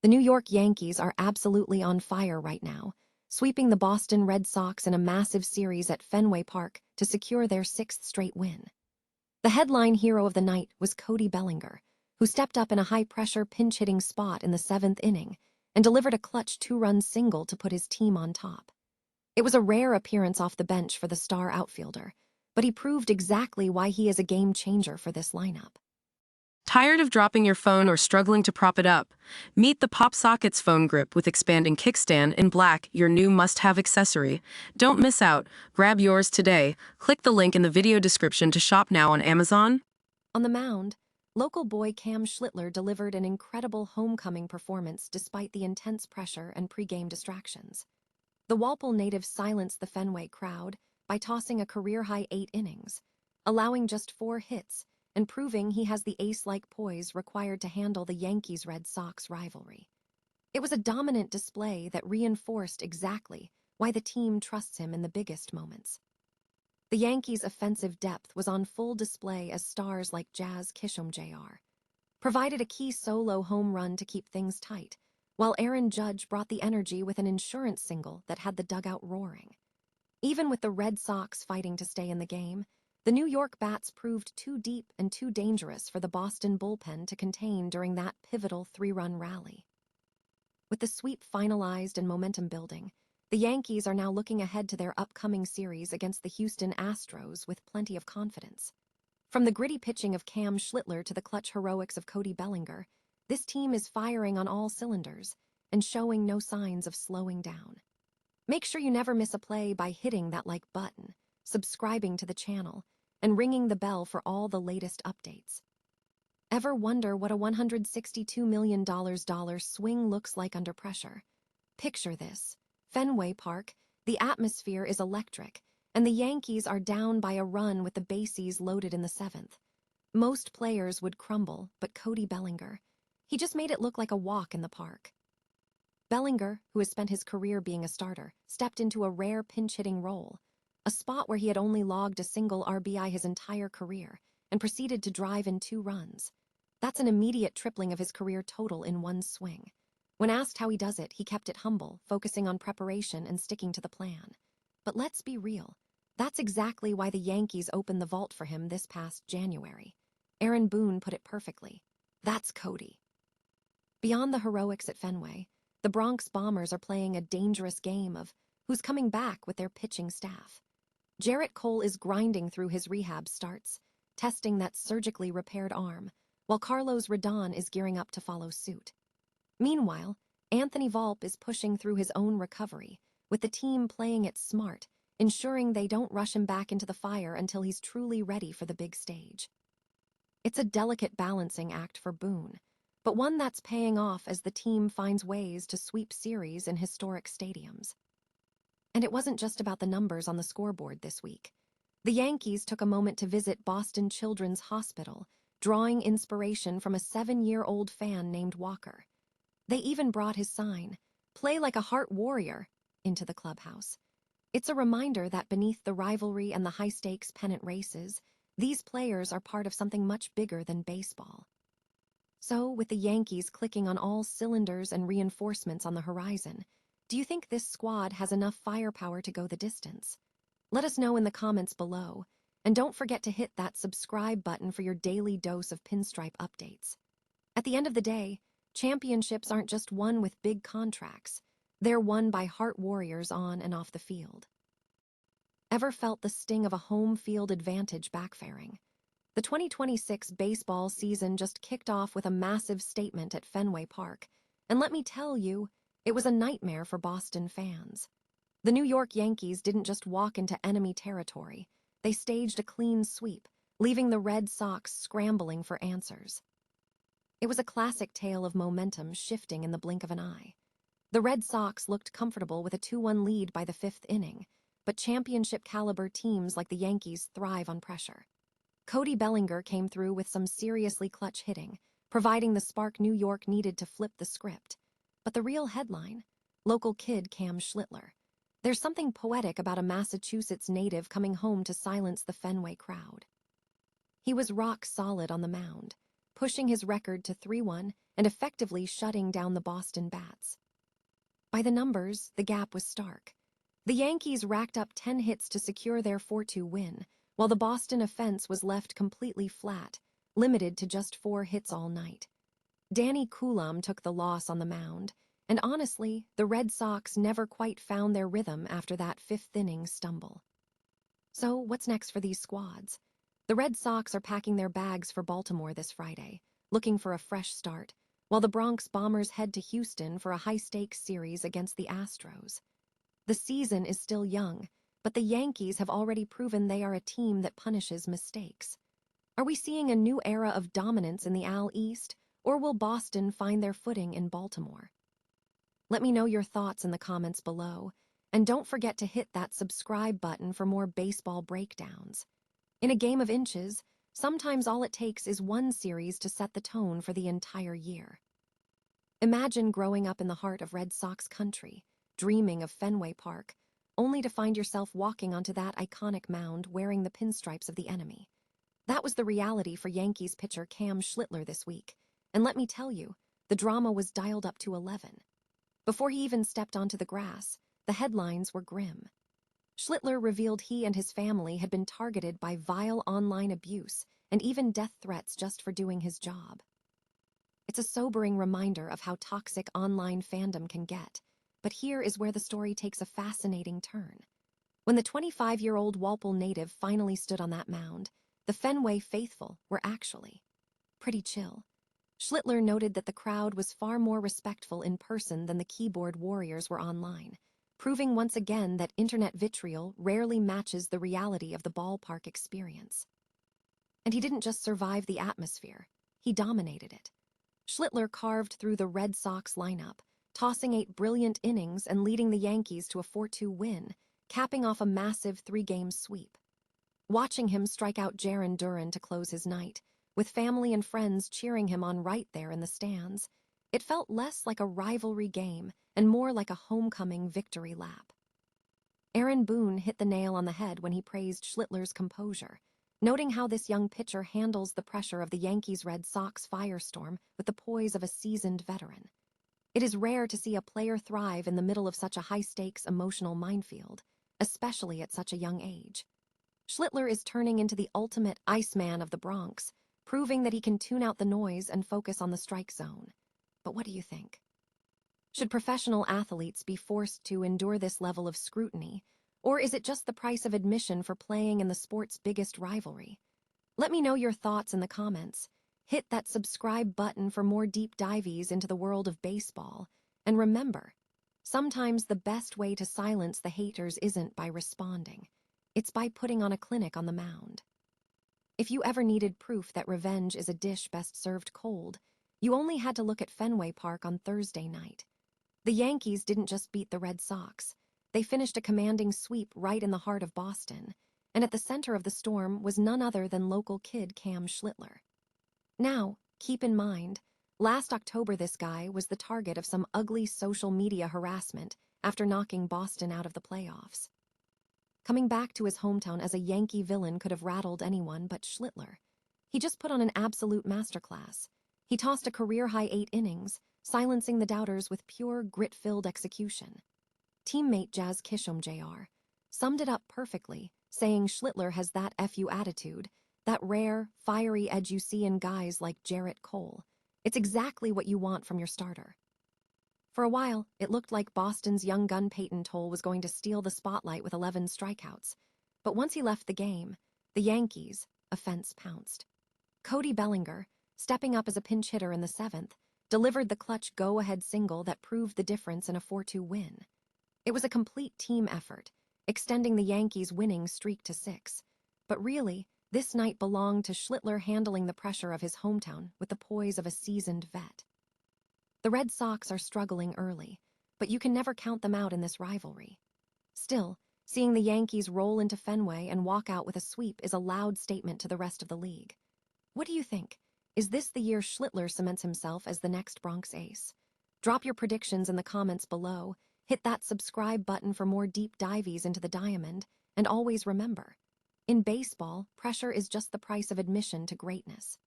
The New York Yankees are absolutely on fire right now, sweeping the Boston Red Sox in a massive series at Fenway Park to secure their sixth straight win. The headline hero of the night was Cody Bellinger, who stepped up in a high-pressure pinch-hitting spot in the seventh inning and delivered a clutch two-run single to put his team on top. It was a rare appearance off the bench for the star outfielder, but he proved exactly why he is a game-changer for this lineup. Tired of dropping your phone or struggling to prop it up? Meet the Pop Sockets phone grip with expanding kickstand in black, your new must-have accessory. Don't miss out. Grab yours today. Click the link in the video description to shop now on Amazon. On the mound, local boy Cam Schlittler delivered an incredible homecoming performance despite the intense pressure and pregame distractions. The Volpe native silenced the Fenway crowd by tossing a career-high 8 innings, allowing just 4 hits, and proving he has the ace-like poise required to handle the Yankees-Red Sox rivalry. It was a dominant display that reinforced exactly why the team trusts him in the biggest moments. The Yankees' offensive depth was on full display as stars like Jazz Chisholm Jr. provided a key solo home run to keep things tight, while Aaron Judge brought the energy with an insurance single that had the dugout roaring. Even with the Red Sox fighting to stay in the game, the New York bats proved too deep and too dangerous for the Boston bullpen to contain during that pivotal 3-run rally. With the sweep finalized and momentum building, the Yankees are now looking ahead to their upcoming series against the Houston Astros with plenty of confidence. From the gritty pitching of Cam Schlittler to the clutch heroics of Cody Bellinger, this team is firing on all cylinders and showing no signs of slowing down. Make sure you never miss a play by hitting that like button, subscribing to the channel, and ringing the bell for all the latest updates. Ever wonder what a $162 million swing looks like under pressure? Picture this. Fenway Park, the atmosphere is electric, and the Yankees are down by a run with the bases loaded in the 7th. Most players would crumble, but Cody Bellinger, he just made it look like a walk in the park. Bellinger, who has spent his career being a starter, stepped into a rare pinch-hitting role, a spot where he had only logged a single RBI his entire career, and proceeded to drive in 2 runs. That's an immediate tripling of his career total in one swing. When asked how he does it, he kept it humble, focusing on preparation and sticking to the plan. But let's be real. That's exactly why the Yankees opened the vault for him this past January. Aaron Boone put it perfectly. That's Cody. Beyond the heroics at Fenway, the Bronx Bombers are playing a dangerous game of who's coming back with their pitching staff. Gerrit is grinding through his rehab starts, testing that surgically repaired arm, while Rodon is gearing up to follow suit. Meanwhile, Anthony Volpe is pushing through his own recovery, with the team playing it smart, ensuring they don't rush him back into the fire until he's truly ready for the big stage. It's a delicate balancing act for Boone, but one that's paying off as the team finds ways to sweep series in historic stadiums. And it wasn't just about the numbers on the scoreboard this week. The Yankees took a moment to visit Boston Children's Hospital, drawing inspiration from a 7-year-old fan named Walker. They even brought his sign, "Play like a heart warrior," into the clubhouse. It's a reminder that beneath the rivalry and the high-stakes pennant races, these players are part of something much bigger than baseball. So, with the Yankees clicking on all cylinders and reinforcements on the horizon, do you think this squad has enough firepower to go the distance? Let us know in the comments below, and don't forget to hit that subscribe button for your daily dose of pinstripe updates. At the end of the day, championships aren't just won with big contracts. They're won by heart warriors on and off the field. Ever felt the sting of a home field advantage backfiring? The 2026 baseball season just kicked off with a massive statement at Fenway Park, and let me tell you, it was a nightmare for Boston fans. The New York Yankees didn't just walk into enemy territory. They staged a clean sweep, leaving the Red Sox scrambling for answers. It was a classic tale of momentum shifting in the blink of an eye. The Red Sox looked comfortable with a 2-1 lead by the 5th inning, but championship-caliber teams like the Yankees thrive on pressure. Cody Bellinger came through with some seriously clutch hitting, providing the spark New York needed to flip the script. But the real headline? Local kid Cam Schlittler. There's something poetic about a Massachusetts native coming home to silence the Fenway crowd. He was rock solid on the mound, pushing his record to 3-1 and effectively shutting down the Boston bats. By the numbers, the gap was stark. The Yankees racked up 10 hits to secure their 4-2 win, while the Boston offense was left completely flat, limited to just 4 hits all night. Danny Coulomb took the loss on the mound, and honestly, the Red Sox never quite found their rhythm after that fifth-inning stumble. So, what's next for these squads? The Red Sox are packing their bags for Baltimore this Friday, looking for a fresh start, while the Bronx Bombers head to Houston for a high-stakes series against the Astros. The season is still young, but the Yankees have already proven they are a team that punishes mistakes. Are we seeing a new era of dominance in the AL East, or will Boston find their footing in Baltimore? Let me know your thoughts in the comments below, and don't forget to hit that subscribe button for more baseball breakdowns. In a game of inches, sometimes all it takes is one series to set the tone for the entire year. Imagine growing up in the heart of Red Sox country, dreaming of Fenway Park, only to find yourself walking onto that iconic mound wearing the pinstripes of the enemy. That was the reality for Yankees pitcher Cam Schlittler this week, and let me tell you, the drama was dialed up to 11. Before he even stepped onto the grass, the headlines were grim. Schlittler revealed he and his family had been targeted by vile online abuse and even death threats just for doing his job. It's a sobering reminder of how toxic online fandom can get, but here is where the story takes a fascinating turn. When the 25-year-old Walpole native finally stood on that mound, the Fenway faithful were actually pretty chill. Schlittler noted that the crowd was far more respectful in person than the keyboard warriors were online, proving once again that internet vitriol rarely matches the reality of the ballpark experience. And he didn't just survive the atmosphere, he dominated it. Schlittler carved through the Red Sox lineup, tossing 8 brilliant innings and leading the Yankees to a 4-2 win, capping off a massive 3-game sweep. Watching him strike out Jarren Duran to close his night, with family and friends cheering him on right there in the stands, it felt less like a rivalry game and more like a homecoming victory lap. Aaron Boone hit the nail on the head when he praised Schlittler's composure, noting how this young pitcher handles the pressure of the Yankees-Red Sox firestorm with the poise of a seasoned veteran. It is rare to see a player thrive in the middle of such a high-stakes emotional minefield, especially at such a young age. Schlittler is turning into the ultimate Iceman of the Bronx, proving that he can tune out the noise and focus on the strike zone. But what do you think? Should professional athletes be forced to endure this level of scrutiny, or is it just the price of admission for playing in the sport's biggest rivalry? Let me know your thoughts in the comments. Hit that subscribe button for more deep dives into the world of baseball. And remember, sometimes the best way to silence the haters isn't by responding. It's by putting on a clinic on the mound. If you ever needed proof that revenge is a dish best served cold, you only had to look at Fenway Park on Thursday night. The Yankees didn't just beat the Red Sox. They finished a commanding sweep right in the heart of Boston, and at the center of the storm was none other than local kid Cam Schlittler. Now, keep in mind, last October this guy was the target of some ugly social media harassment after knocking Boston out of the playoffs. Coming back to his hometown as a Yankee villain could have rattled anyone but Schlittler. He just put on an absolute masterclass. He tossed a career-high 8 innings, silencing the doubters with pure grit-filled execution. Teammate Jazz Kishom Jr. summed it up perfectly, saying Schlittler has that FU attitude, that rare, fiery edge you see in guys like Gerrit Cole. It's exactly what you want from your starter. For a while, it looked like Boston's young gun Peyton Toll was going to steal the spotlight with 11 strikeouts. But once he left the game, the Yankees' offense pounced. Cody Bellinger, stepping up as a pinch hitter in the 7th, delivered the clutch go-ahead single that proved the difference in a 4-2 win. It was a complete team effort, extending the Yankees' winning streak to 6. But really, this night belonged to Schlittler handling the pressure of his hometown with the poise of a seasoned vet. The Red Sox are struggling early, but you can never count them out in this rivalry. Still, seeing the Yankees roll into Fenway and walk out with a sweep is a loud statement to the rest of the league. What do you think? Is this the year Schlittler cements himself as the next Bronx ace? Drop your predictions in the comments below, hit that subscribe button for more deep dives into the diamond, and always remember, in baseball, pressure is just the price of admission to greatness.